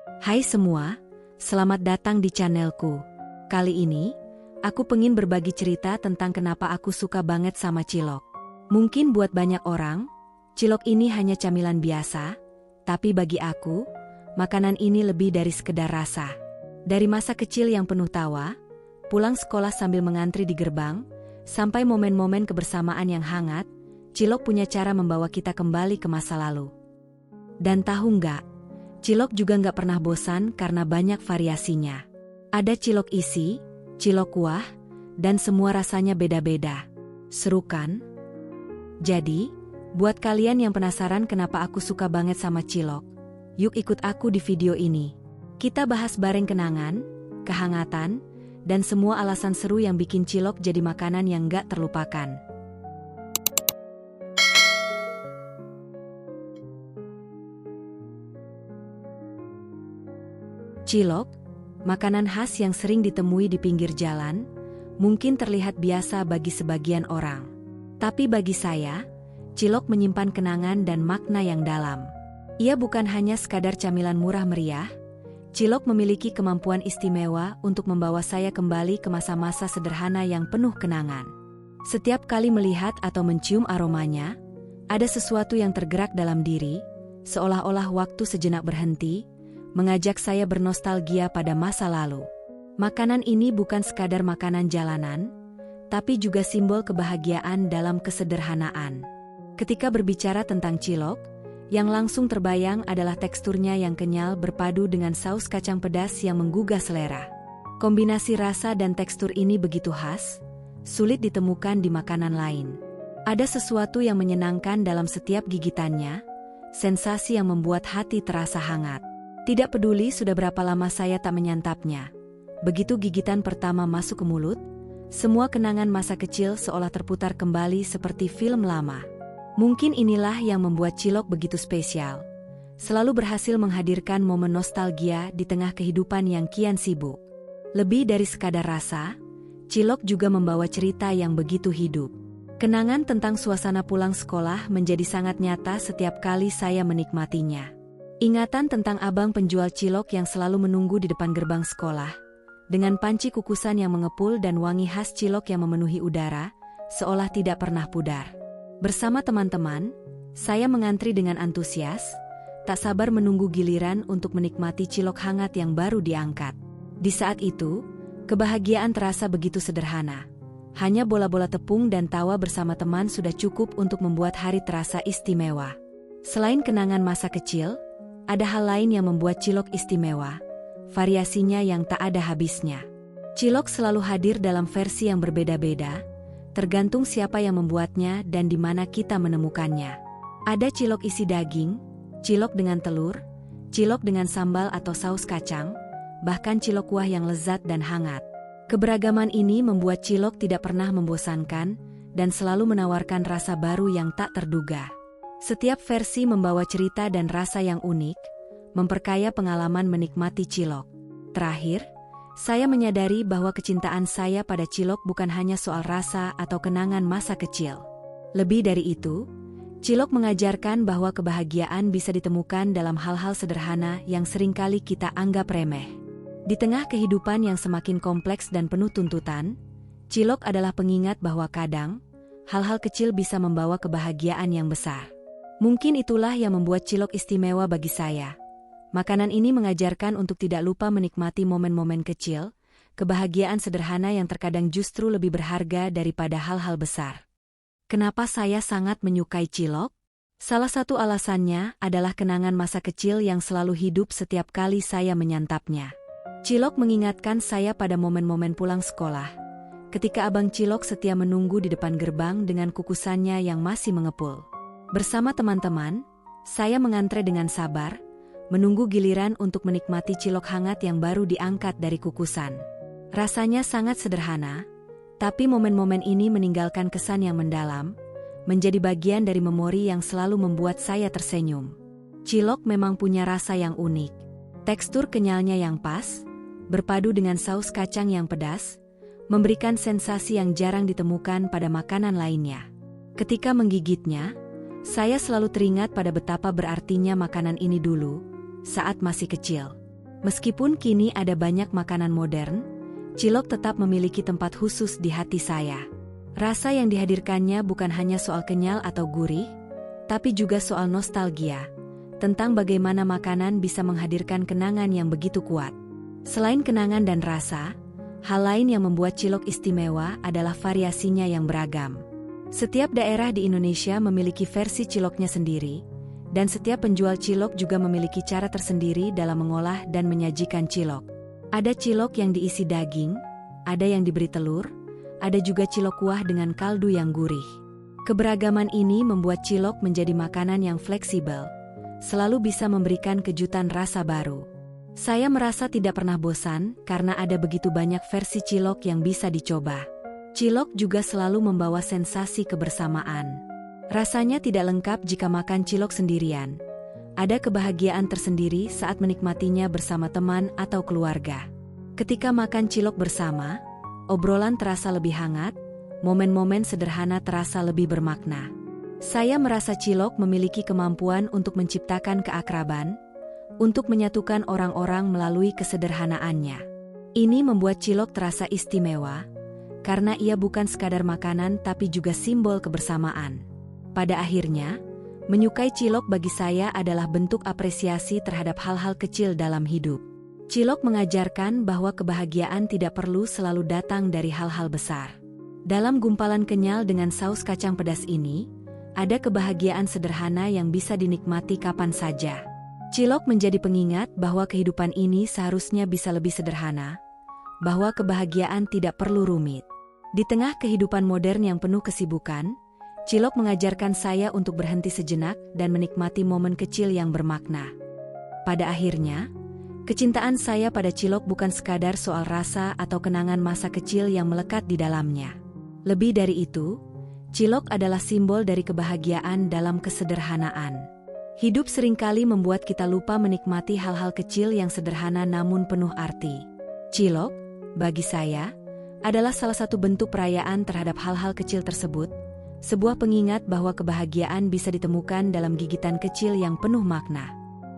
Hai semua, selamat datang di channelku. Kali ini, aku pengen berbagi cerita tentang kenapa aku suka banget sama cilok. Mungkin buat banyak orang, cilok ini hanya camilan biasa, tapi bagi aku, makanan ini lebih dari sekedar rasa. Dari masa kecil yang penuh tawa, pulang sekolah sambil mengantri di gerbang, sampai momen-momen kebersamaan yang hangat, cilok punya cara membawa kita kembali ke masa lalu. Dan tahu nggak, cilok juga nggak pernah bosan karena banyak variasinya. Ada cilok isi, cilok kuah, dan semua rasanya beda-beda. Seru kan? Jadi, buat kalian yang penasaran kenapa aku suka banget sama cilok, yuk ikut aku di video ini. Kita bahas bareng kenangan, kehangatan, dan semua alasan seru yang bikin cilok jadi makanan yang nggak terlupakan. Cilok, makanan khas yang sering ditemui di pinggir jalan, mungkin terlihat biasa bagi sebagian orang. Tapi bagi saya, cilok menyimpan kenangan dan makna yang dalam. Ia bukan hanya sekadar camilan murah meriah, cilok memiliki kemampuan istimewa untuk membawa saya kembali ke masa-masa sederhana yang penuh kenangan. Setiap kali melihat atau mencium aromanya, ada sesuatu yang tergerak dalam diri, seolah-olah waktu sejenak berhenti, mengajak saya bernostalgia pada masa lalu. Makanan ini bukan sekadar makanan jalanan, tapi juga simbol kebahagiaan dalam kesederhanaan. Ketika berbicara tentang cilok, yang langsung terbayang adalah teksturnya yang kenyal berpadu dengan saus kacang pedas yang menggugah selera. Kombinasi rasa dan tekstur ini begitu khas, sulit ditemukan di makanan lain. Ada sesuatu yang menyenangkan dalam setiap gigitannya, sensasi yang membuat hati terasa hangat. Tidak peduli sudah berapa lama saya tak menyantapnya. Begitu gigitan pertama masuk ke mulut, semua kenangan masa kecil seolah terputar kembali seperti film lama. Mungkin inilah yang membuat cilok begitu spesial. Selalu berhasil menghadirkan momen nostalgia di tengah kehidupan yang kian sibuk. Lebih dari sekadar rasa, cilok juga membawa cerita yang begitu hidup. Kenangan tentang suasana pulang sekolah menjadi sangat nyata setiap kali saya menikmatinya. Ingatan tentang abang penjual cilok yang selalu menunggu di depan gerbang sekolah, dengan panci kukusan yang mengepul dan wangi khas cilok yang memenuhi udara, seolah tidak pernah pudar. Bersama teman-teman, saya mengantri dengan antusias, tak sabar menunggu giliran untuk menikmati cilok hangat yang baru diangkat. Di saat itu, kebahagiaan terasa begitu sederhana. Hanya bola-bola tepung dan tawa bersama teman sudah cukup untuk membuat hari terasa istimewa. Selain kenangan masa kecil, ada hal lain yang membuat cilok istimewa, variasinya yang tak ada habisnya. Cilok selalu hadir dalam versi yang berbeda-beda, tergantung siapa yang membuatnya dan di mana kita menemukannya. Ada cilok isi daging, cilok dengan telur, cilok dengan sambal atau saus kacang, bahkan cilok kuah yang lezat dan hangat. Keberagaman ini membuat cilok tidak pernah membosankan dan selalu menawarkan rasa baru yang tak terduga. Setiap versi membawa cerita dan rasa yang unik, memperkaya pengalaman menikmati cilok. Terakhir, saya menyadari bahwa kecintaan saya pada cilok bukan hanya soal rasa atau kenangan masa kecil. Lebih dari itu, cilok mengajarkan bahwa kebahagiaan bisa ditemukan dalam hal-hal sederhana yang seringkali kita anggap remeh. Di tengah kehidupan yang semakin kompleks dan penuh tuntutan, cilok adalah pengingat bahwa kadang, hal-hal kecil bisa membawa kebahagiaan yang besar. Mungkin itulah yang membuat cilok istimewa bagi saya. Makanan ini mengajarkan untuk tidak lupa menikmati momen-momen kecil, kebahagiaan sederhana yang terkadang justru lebih berharga daripada hal-hal besar. Kenapa saya sangat menyukai cilok? Salah satu alasannya adalah kenangan masa kecil yang selalu hidup setiap kali saya menyantapnya. Cilok mengingatkan saya pada momen-momen pulang sekolah, ketika abang cilok setia menunggu di depan gerbang dengan kukusannya yang masih mengepul. Bersama teman-teman, saya mengantre dengan sabar, menunggu giliran untuk menikmati cilok hangat yang baru diangkat dari kukusan. Rasanya sangat sederhana, tapi momen-momen ini meninggalkan kesan yang mendalam, menjadi bagian dari memori yang selalu membuat saya tersenyum. Cilok memang punya rasa yang unik. Tekstur kenyalnya yang pas, berpadu dengan saus kacang yang pedas, memberikan sensasi yang jarang ditemukan pada makanan lainnya. Ketika menggigitnya, saya selalu teringat pada betapa berartinya makanan ini dulu, saat masih kecil. Meskipun kini ada banyak makanan modern, cilok tetap memiliki tempat khusus di hati saya. Rasa yang dihadirkannya bukan hanya soal kenyal atau gurih, tapi juga soal nostalgia, tentang bagaimana makanan bisa menghadirkan kenangan yang begitu kuat. Selain kenangan dan rasa, hal lain yang membuat cilok istimewa adalah variasinya yang beragam. Setiap daerah di Indonesia memiliki versi ciloknya sendiri, dan setiap penjual cilok juga memiliki cara tersendiri dalam mengolah dan menyajikan cilok. Ada cilok yang diisi daging, ada yang diberi telur, ada juga cilok kuah dengan kaldu yang gurih. Keberagaman ini membuat cilok menjadi makanan yang fleksibel, selalu bisa memberikan kejutan rasa baru. Saya merasa tidak pernah bosan karena ada begitu banyak versi cilok yang bisa dicoba. Cilok juga selalu membawa sensasi kebersamaan. Rasanya tidak lengkap jika makan cilok sendirian. Ada kebahagiaan tersendiri saat menikmatinya bersama teman atau keluarga. Ketika makan cilok bersama, obrolan terasa lebih hangat, momen-momen sederhana terasa lebih bermakna. Saya merasa cilok memiliki kemampuan untuk menciptakan keakraban, untuk menyatukan orang-orang melalui kesederhanaannya. Ini membuat cilok terasa istimewa, karena ia bukan sekadar makanan tapi juga simbol kebersamaan. Pada akhirnya, menyukai cilok bagi saya adalah bentuk apresiasi terhadap hal-hal kecil dalam hidup. Cilok mengajarkan bahwa kebahagiaan tidak perlu selalu datang dari hal-hal besar. Dalam gumpalan kenyal dengan saus kacang pedas ini, ada kebahagiaan sederhana yang bisa dinikmati kapan saja. Cilok menjadi pengingat bahwa kehidupan ini seharusnya bisa lebih sederhana, bahwa kebahagiaan tidak perlu rumit. Di tengah kehidupan modern yang penuh kesibukan, cilok mengajarkan saya untuk berhenti sejenak dan menikmati momen kecil yang bermakna. Pada akhirnya, kecintaan saya pada cilok bukan sekadar soal rasa atau kenangan masa kecil yang melekat di dalamnya. Lebih dari itu, cilok adalah simbol dari kebahagiaan dalam kesederhanaan. Hidup seringkali membuat kita lupa menikmati hal-hal kecil yang sederhana namun penuh arti. Cilok, bagi saya, adalah salah satu bentuk perayaan terhadap hal-hal kecil tersebut, sebuah pengingat bahwa kebahagiaan bisa ditemukan dalam gigitan kecil yang penuh makna.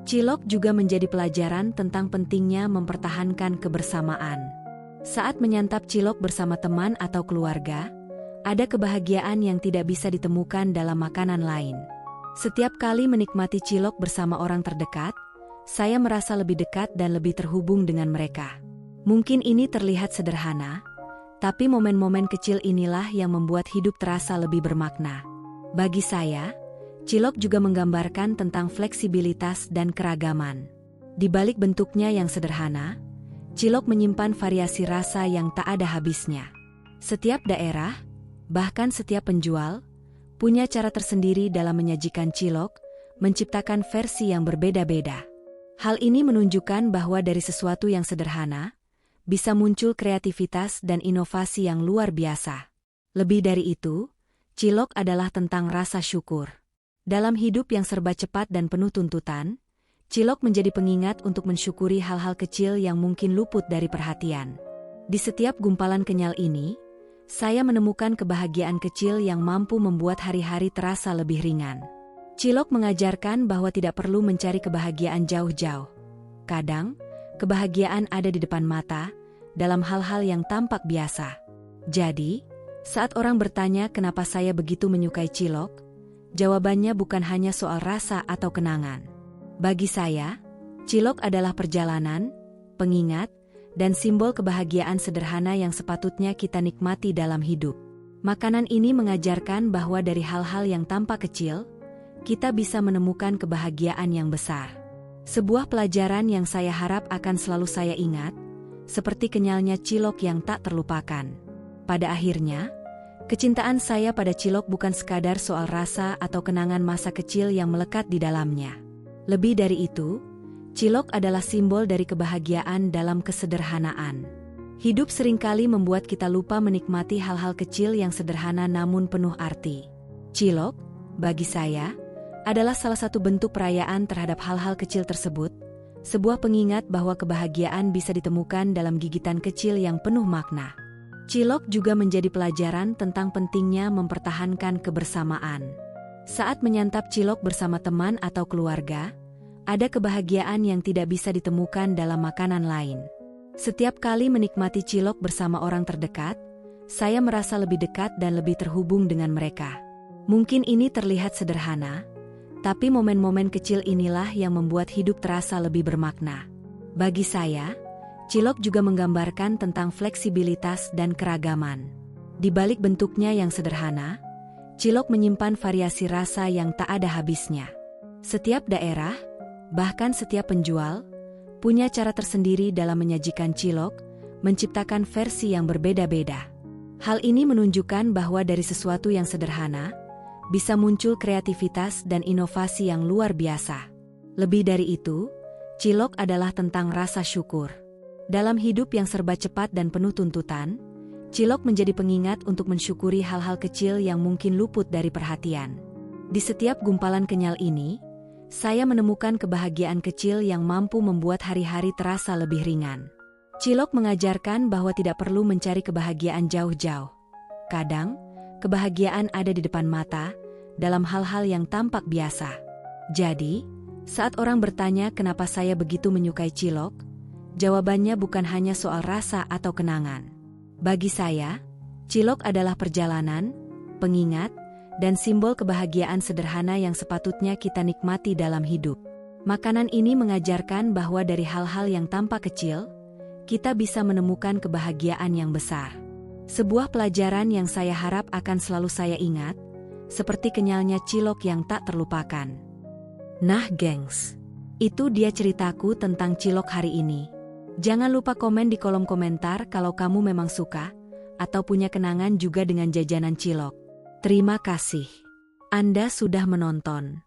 Cilok juga menjadi pelajaran tentang pentingnya mempertahankan kebersamaan. Saat menyantap cilok bersama teman atau keluarga, ada kebahagiaan yang tidak bisa ditemukan dalam makanan lain. Setiap kali menikmati cilok bersama orang terdekat, saya merasa lebih dekat dan lebih terhubung dengan mereka. Mungkin ini terlihat sederhana, tapi momen-momen kecil inilah yang membuat hidup terasa lebih bermakna. Bagi saya, cilok juga menggambarkan tentang fleksibilitas dan keragaman. Di balik bentuknya yang sederhana, cilok menyimpan variasi rasa yang tak ada habisnya. Setiap daerah, bahkan setiap penjual, punya cara tersendiri dalam menyajikan cilok, menciptakan versi yang berbeda-beda. Hal ini menunjukkan bahwa dari sesuatu yang sederhana, bisa muncul kreativitas dan inovasi yang luar biasa. Lebih dari itu, cilok adalah tentang rasa syukur. Dalam hidup yang serba cepat dan penuh tuntutan, cilok menjadi pengingat untuk mensyukuri hal-hal kecil yang mungkin luput dari perhatian. Di setiap gumpalan kenyal ini, saya menemukan kebahagiaan kecil yang mampu membuat hari-hari terasa lebih ringan. Cilok mengajarkan bahwa tidak perlu mencari kebahagiaan jauh-jauh. Kadang, kebahagiaan ada di depan mata, dalam hal-hal yang tampak biasa. Jadi, saat orang bertanya kenapa saya begitu menyukai cilok, jawabannya bukan hanya soal rasa atau kenangan. Bagi saya, cilok adalah perjalanan, pengingat, dan simbol kebahagiaan sederhana yang sepatutnya kita nikmati dalam hidup. Makanan ini mengajarkan bahwa dari hal-hal yang tampak kecil, kita bisa menemukan kebahagiaan yang besar. Sebuah pelajaran yang saya harap akan selalu saya ingat, seperti kenyalnya cilok yang tak terlupakan. Pada akhirnya, kecintaan saya pada cilok bukan sekadar soal rasa atau kenangan masa kecil yang melekat di dalamnya. Lebih dari itu, cilok adalah simbol dari kebahagiaan dalam kesederhanaan. Hidup seringkali membuat kita lupa menikmati hal-hal kecil yang sederhana namun penuh arti. Cilok, bagi saya, adalah salah satu bentuk perayaan terhadap hal-hal kecil tersebut, sebuah pengingat bahwa kebahagiaan bisa ditemukan dalam gigitan kecil yang penuh makna. Cilok juga menjadi pelajaran tentang pentingnya mempertahankan kebersamaan. Saat menyantap cilok bersama teman atau keluarga, Ada kebahagiaan yang tidak bisa ditemukan dalam makanan lain. Setiap kali menikmati cilok bersama orang terdekat, saya merasa lebih dekat dan lebih terhubung dengan mereka. Mungkin ini terlihat sederhana, tapi momen-momen kecil inilah yang membuat hidup terasa lebih bermakna. Bagi saya, cilok juga menggambarkan tentang fleksibilitas dan keragaman. Di balik bentuknya yang sederhana, cilok menyimpan variasi rasa yang tak ada habisnya. Setiap daerah, bahkan setiap penjual, punya cara tersendiri dalam menyajikan cilok, menciptakan versi yang berbeda-beda. Hal ini menunjukkan bahwa dari sesuatu yang sederhana, bisa muncul kreativitas dan inovasi yang luar biasa. Lebih dari itu, cilok adalah tentang rasa syukur. Dalam hidup yang serba cepat dan penuh tuntutan, cilok menjadi pengingat untuk mensyukuri hal-hal kecil yang mungkin luput dari perhatian. Di setiap gumpalan kenyal ini, saya menemukan kebahagiaan kecil yang mampu membuat hari-hari terasa lebih ringan. Cilok mengajarkan bahwa tidak perlu mencari kebahagiaan jauh-jauh. Kadang, kebahagiaan ada di depan mata, dalam hal-hal yang tampak biasa. Jadi, saat orang bertanya kenapa saya begitu menyukai cilok, jawabannya bukan hanya soal rasa atau kenangan. Bagi saya, cilok adalah perjalanan, pengingat, dan simbol kebahagiaan sederhana yang sepatutnya kita nikmati dalam hidup. Makanan ini mengajarkan bahwa dari hal-hal yang tampak kecil, kita bisa menemukan kebahagiaan yang besar. Sebuah pelajaran yang saya harap akan selalu saya ingat, seperti kenyalnya cilok yang tak terlupakan. Nah gengs, itu dia ceritaku tentang cilok hari ini. Jangan lupa komen di kolom komentar kalau kamu memang suka, atau punya kenangan juga dengan jajanan cilok. Terima kasih. Anda sudah menonton.